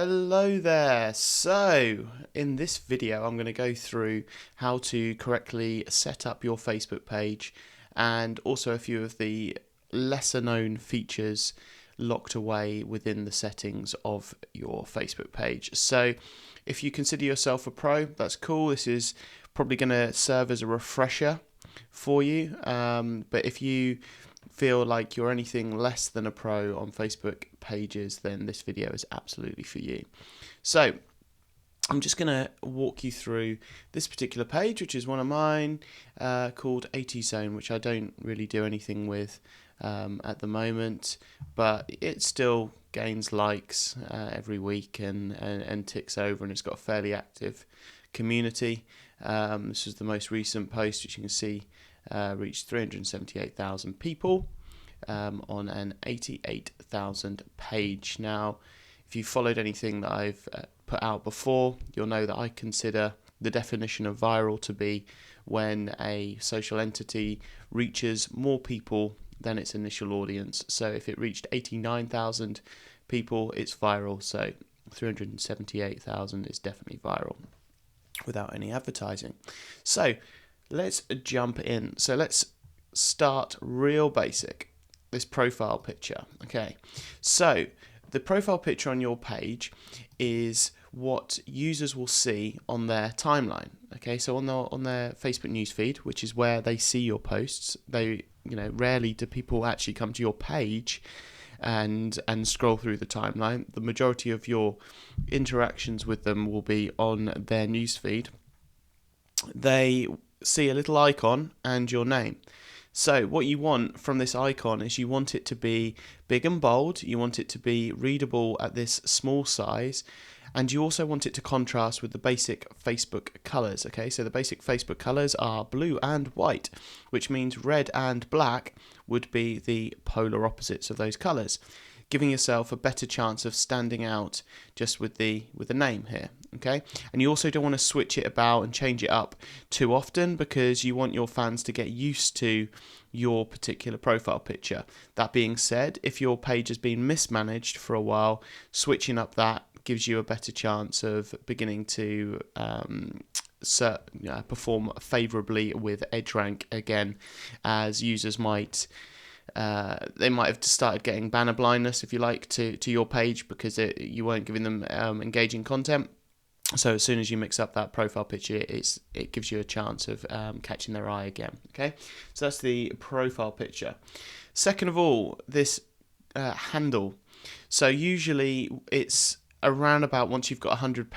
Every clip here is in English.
Hello there. So in this video I'm going to go through how to correctly set up your Facebook page and also a few of the lesser known features locked away within the settings of your Facebook page. So if you consider yourself a pro, that's cool. This is probably going to serve as a refresher for you, but if you feel like you're anything less than a pro on Facebook pages, then this video is absolutely for you. So I'm just going to walk you through this particular page, which is one of mine, called Tzone, which I don't really do anything with at the moment, but it still gains likes every week and ticks over, and it's got a fairly active community. This is the most recent post, which you can see reached 378,000 people on an 88,000 page. Now, if you followed anything that I've put out before, you'll know that I consider the definition of viral to be when a social entity reaches more people than its initial audience. So if it reached 89,000 people, it's viral. So 378,000 is definitely viral without any advertising. So let's jump in. So let's start real basic. This profile picture. Okay, so the profile picture on your page is what users will see on their timeline. Okay, so on their Facebook newsfeed, which is where they see your posts. They, rarely do people actually come to your page and scroll through the timeline. The majority of your interactions with them will be on their newsfeed. They see a little icon and your name. So what you want from this icon is you want it to be big and bold, you want it to be readable at this small size, and you also want it to contrast with the basic Facebook colors. Okay, so the basic Facebook colors are blue and white, which means red and black would be the polar opposites of those colors, giving yourself a better chance of standing out just with the name here. Okay, and you also don't want to switch it about and change it up too often, because you want your fans to get used to your particular profile picture. That being said, if your page has been mismanaged for a while, switching up that gives you a better chance of beginning to perform favorably with EdgeRank again, as users might have started getting banner blindness, if you like, to your page because you weren't giving them engaging content. So as soon as you mix up that profile picture, it gives you a chance of catching their eye again. Okay, so that's the profile picture. Second of all, this handle. So usually it's around about, once you've got 100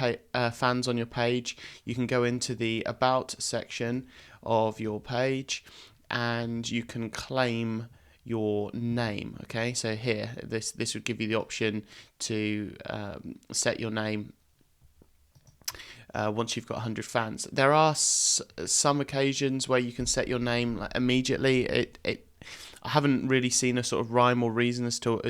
fans on your page, you can go into the About section of your page and you can claim your name. Okay, so here this would give you the option to set your name once you've got 100 fans. There are some occasions where you can set your name immediately. I haven't really seen a sort of rhyme or reason as to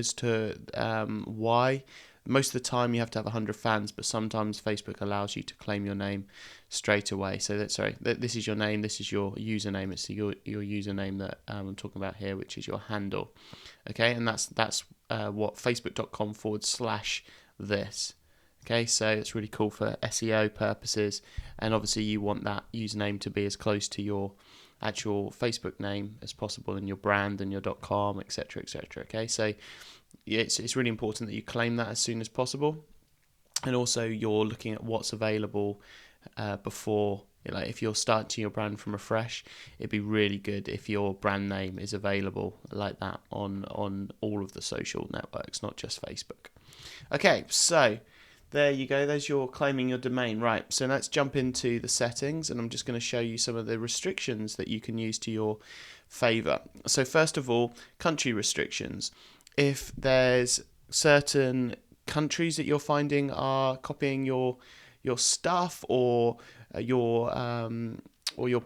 why. Most of the time you have to have 100 fans, but sometimes Facebook allows you to claim your name straight away. So this is your name, this is your username. It's your username that I'm talking about here, which is your handle. Okay, and that's what facebook.com/this. Okay, so it's really cool for SEO purposes, and obviously you want that username to be as close to your actual Facebook name as possible, and your brand and your .com, etc., etc. Okay, so it's really important that you claim that as soon as possible, and also you're looking at what's available before. Like if you're starting your brand from afresh, it'd be really good if your brand name is available like that on all of the social networks, not just Facebook. Okay, so there you go, there's your claiming your domain. Right, so let's jump into the settings, and I'm just going to show you some of the restrictions that you can use to your favor. So first of all, country restrictions. If there's certain countries that you're finding are copying your stuff, or your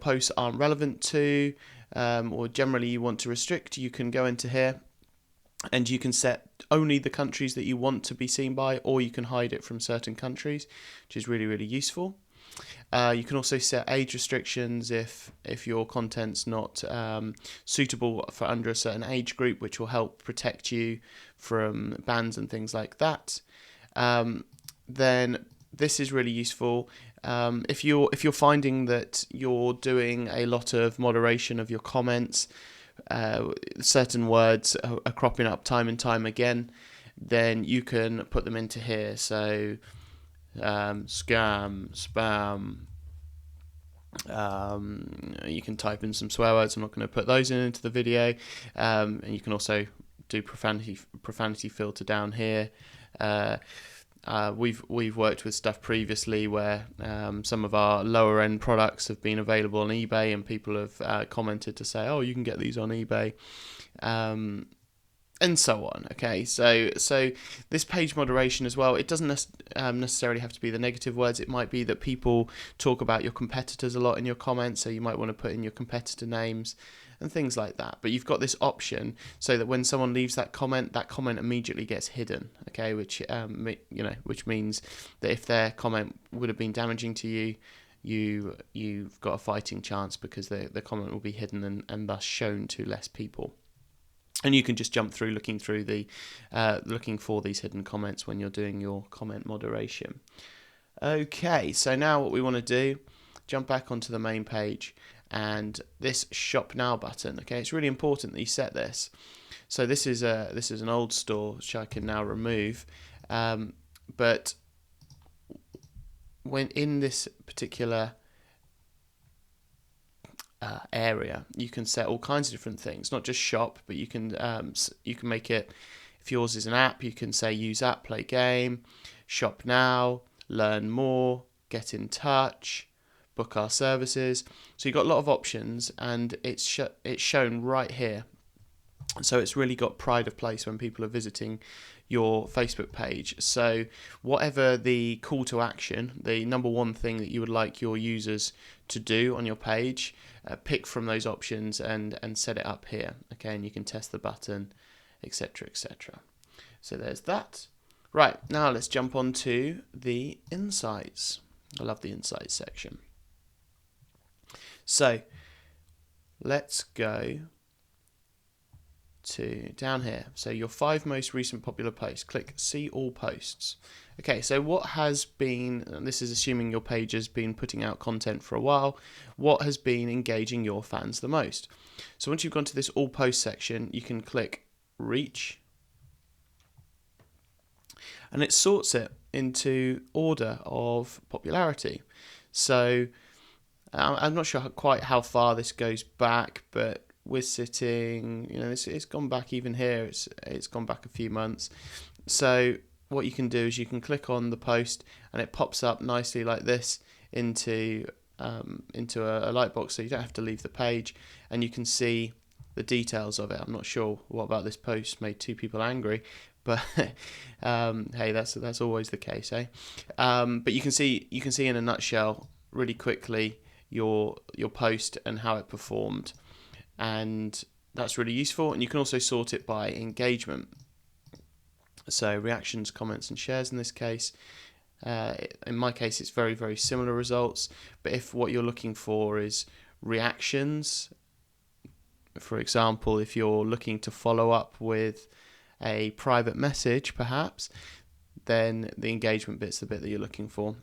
posts aren't relevant to, or generally you want to restrict, you can go into here and you can set only the countries that you want to be seen by, or you can hide it from certain countries, which is really, really useful. You can also set age restrictions if your content's not suitable for under a certain age group, which will help protect you from bans and things like that. then this is really useful. If you're finding that you're doing a lot of moderation of your comments, certain words are cropping up time and time again, then you can put them into here. So scam, spam. You can type in some swear words. I'm not going to put those into the video. And you can also do profanity filter down here. We've worked with stuff previously where some of our lower end products have been available on eBay, and people have commented to say, "Oh, you can get these on eBay," and so on. Okay, so this page moderation as well. It doesn't necessarily have to be the negative words. It might be that people talk about your competitors a lot in your comments, so you might want to put in your competitor names and things like that. But you've got this option so that when someone leaves that comment immediately gets hidden. Okay, which which means that if their comment would have been damaging to you, you've got a fighting chance, because the comment will be hidden and thus shown to less people. And you can just jump through looking for these hidden comments when you're doing your comment moderation. Okay, so now what we want to do, jump back onto the main page, and this Shop Now button. Okay, it's really important that you set this. So this is an old store which I can now remove, but when in this particular area, you can set all kinds of different things, not just shop, but you can make it, if yours is an app, you can say use app, play game, shop now, learn more, get in touch, book our services. So you've got a lot of options, and it's shown right here. So it's really got pride of place when people are visiting your Facebook page. So whatever the call to action, the number one thing that you would like your users to do on your page, pick from those options and set it up here. Okay, and you can test the button, etc., etc. So there's that. Right, now let's jump on to the insights. I love the insights section. So let's go to down here. So your 5 most recent popular posts. Click see all posts. Okay, so what has been, and this is assuming your page has been putting out content for a while, what has been engaging your fans the most? So once you've gone to this all posts section, you can click reach, and it sorts it into order of popularity. So I'm not sure quite how far this goes back, but we're sitting, it's gone back even here. It's gone back a few months. So what you can do is you can click on the post, and it pops up nicely like this into a light box, so you don't have to leave the page, and you can see the details of it. I'm not sure what about this post made 2 people angry, but hey, that's always the case, eh? But you can see in a nutshell really quickly your post and how it performed, and that's really useful. And you can also sort it by engagement, so reactions, comments, and shares in this case. In my case, it's very, very similar results, but if what you're looking for is reactions, for example, if you're looking to follow up with a private message perhaps, then the engagement bit's the bit that you're looking for.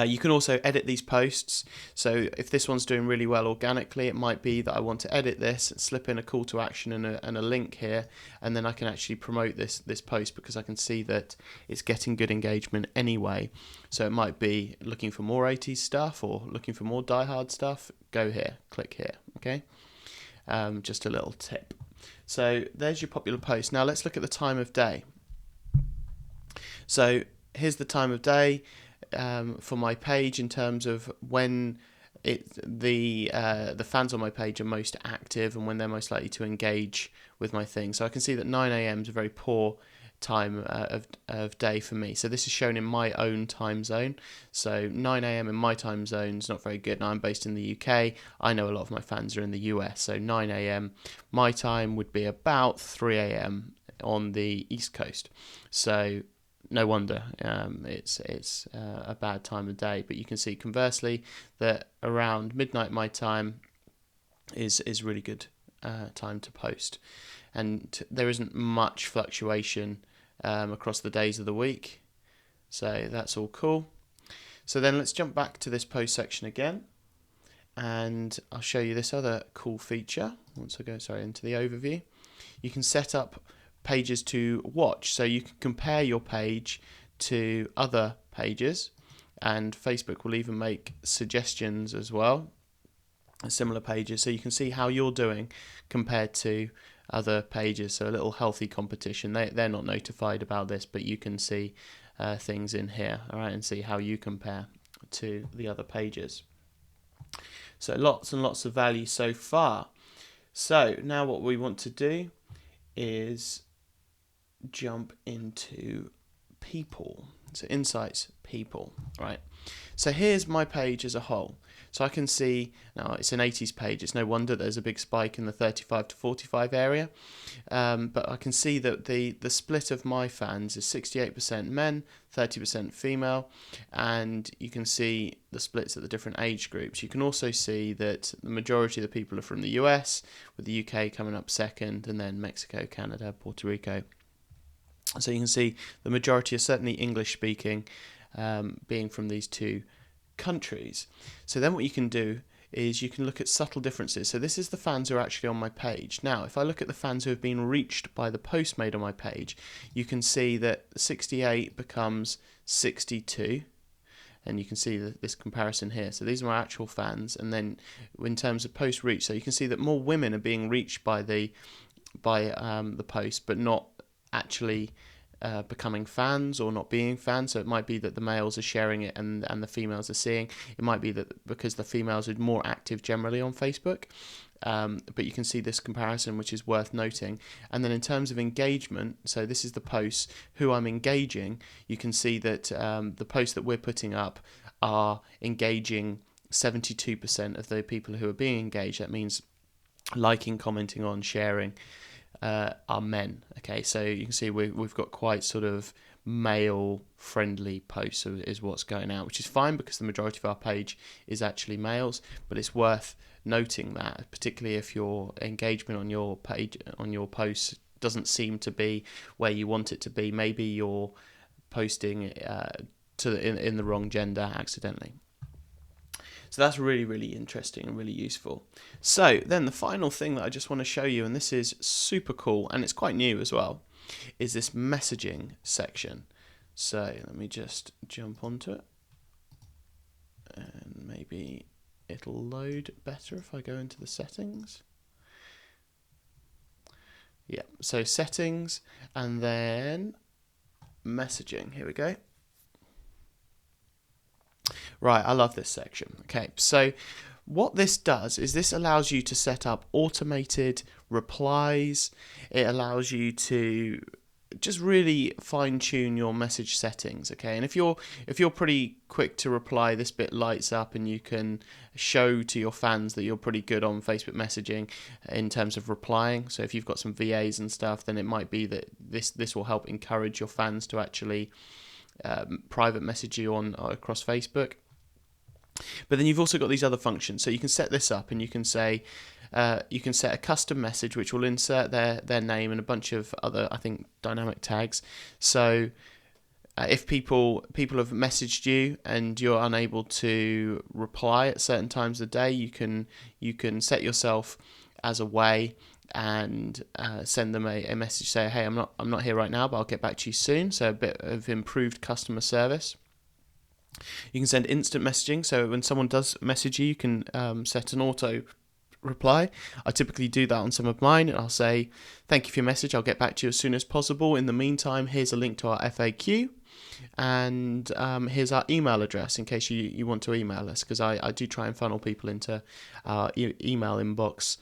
You can also edit these posts. So if this one's doing really well organically, it might be that I want to edit this, slip in a call to action and a link here, and then I can actually promote this post because I can see that it's getting good engagement anyway. So it might be looking for more 80s stuff or looking for more Die Hard stuff. Go here, click here, okay? Just a little tip. So there's your popular post. Now let's look at the time of day. So here's the time of day for my page in terms of when the fans on my page are most active and when they're most likely to engage with my thing. So I can see that 9 a.m. is a very poor time of day for me. So this is shown in my own time zone. So 9 a.m. in my time zone is not very good. Now I'm based in the UK. I know a lot of my fans are in the US. So 9 a.m. my time would be about 3 a.m. on the East Coast. So no wonder it's a bad time of day. But you can see conversely that around midnight my time is really good time to post, and there isn't much fluctuation across the days of the week. So that's all cool. So then let's jump back to this post section again, and I'll show you this other cool feature. Once I go, into the overview, you can set up pages to watch. So you can compare your page to other pages, and Facebook will even make suggestions as well, similar pages, so you can see how you're doing compared to other pages. So a little healthy competition. They're not notified about this, but you can see things in here, all right, and see how you compare to the other pages. So lots and lots of value so far. So now what we want to do is jump into people. So insights, people, right? So here's my page as a whole. So I can see, now it's an 80s page, it's no wonder there's a big spike in the 35 to 45 area, but I can see that the split of my fans is 68% men, 30% female, and you can see the splits at the different age groups. You can also see that the majority of the people are from the US, with the UK coming up second, and then Mexico, Canada, Puerto Rico. So you can see the majority are certainly English speaking, being from these two countries. So then what you can do is you can look at subtle differences. So this is the fans who are actually on my page. Now, if I look at the fans who have been reached by the post made on my page, you can see that 68 becomes 62. And you can see this comparison here. So these are my actual fans. And then in terms of post reach, so you can see that more women are being reached by the post, but not actually becoming fans or not being fans. So it might be that the males are sharing it and the females are seeing. It might be that because the females are more active generally on Facebook. But you can see this comparison, which is worth noting. And then in terms of engagement, so this is the posts who I'm engaging. You can see that the posts that we're putting up are engaging 72% of the people who are being engaged. That means liking, commenting on, sharing, are men. Okay, so you can see we've got quite sort of male friendly posts is what's going out, which is fine because the majority of our page is actually males, but it's worth noting that, particularly if your engagement on your page, on your posts, doesn't seem to be where you want it to be. Maybe you're posting in the wrong gender accidentally. So that's really, really interesting and really useful. So then the final thing that I just want to show you, and this is super cool and it's quite new as well, is this messaging section. So let me just jump onto it, and maybe it'll load better if I go into the settings. Yeah, so settings and then messaging. Here we go. Right, I love this section. Okay, so what this does is this allows you to set up automated replies. It allows you to just really fine-tune your message settings. Okay, and if you're pretty quick to reply, this bit lights up and you can show to your fans that you're pretty good on Facebook messaging in terms of replying. So if you've got some VAs and stuff, then it might be that this will help encourage your fans to actually private message you on across Facebook. But then you've also got these other functions. So you can set this up and you can say, you can set a custom message which will insert their name and a bunch of other, I think, dynamic tags. So if people have messaged you and you're unable to reply at certain times of the day, you can set yourself as away and send them a message, say, hey, I'm not here right now, but I'll get back to you soon. So a bit of improved customer service. You can send instant messaging, so when someone does message you, you can set an auto reply. I typically do that on some of mine, and I'll say, thank you for your message, I'll get back to you as soon as possible. In the meantime, here's a link to our FAQ, and here's our email address in case you want to email us, because I do try and funnel people into our email inbox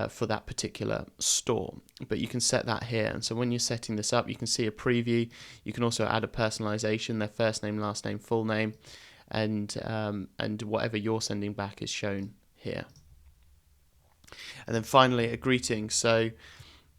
for that particular store. But you can set that here, and so when you're setting this up, you can see a preview. You can also add a personalization, their first name, last name, full name, and whatever you're sending back is shown here. And then finally, a greeting. So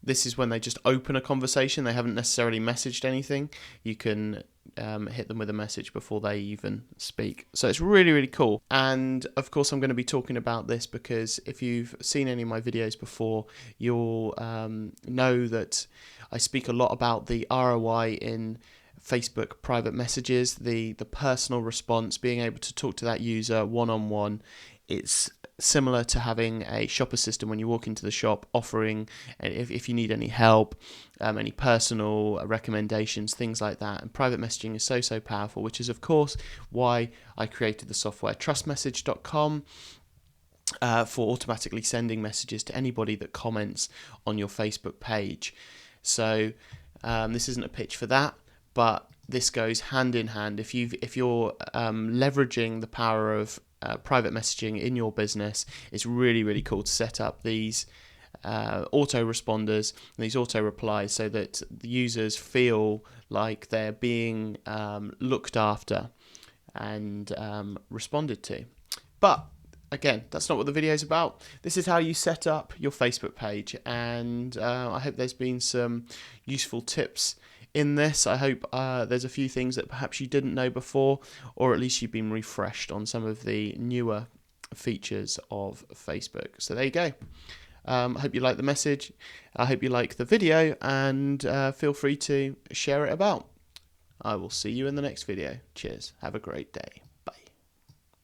this is when they just open a conversation. They haven't necessarily messaged anything. You can hit them with a message before they even speak. So it's really, really cool. And of course, I'm going to be talking about this because if you've seen any of my videos before, you'll know that I speak a lot about the ROI in Facebook private messages, the personal response, being able to talk to that user one-on-one. It's similar to having a shop assistant when you walk into the shop, offering if you need any help, any personal recommendations, things like that. And private messaging is so powerful, which is of course why I created the software trustmessage.com. For automatically sending messages to anybody that comments on your Facebook page. So this isn't a pitch for that, but this goes hand in hand. If you're leveraging the power of private messaging in your business, it's really cool to set up these auto responders and these auto replies so that the users feel like they're being looked after and responded to. But again, that's not what the video is about. This is how you set up your Facebook page, and I hope there's been some useful tips in this. I hope there's a few things that perhaps you didn't know before, or at least you've been refreshed on some of the newer features of Facebook. So there you go. I hope you like the message. I hope you like the video, and feel free to share it about. I will see you in the next video. Cheers. Have a great day.